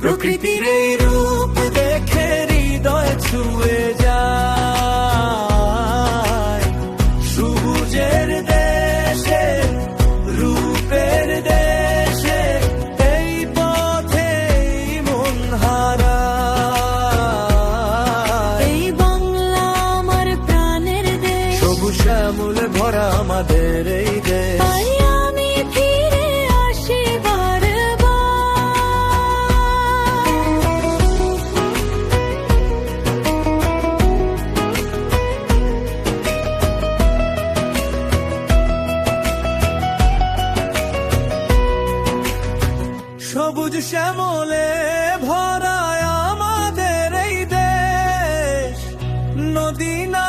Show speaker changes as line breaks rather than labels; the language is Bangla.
প্রকৃতির এই রূপ দেখে হৃদয় ছুঁয়ে যায়। সবুজের দেশে, রূপের দেশে, এই পথে মন হারায়।
এই বাংলা আমার প্রাণের দেশ,
সবুজ শ্যামলে ভরা আমাদের এই দেশ।
তাই আমি ফিরে আসি
সবুজ শ্যামলে ভরা আমাদের এই দেশ। নদী না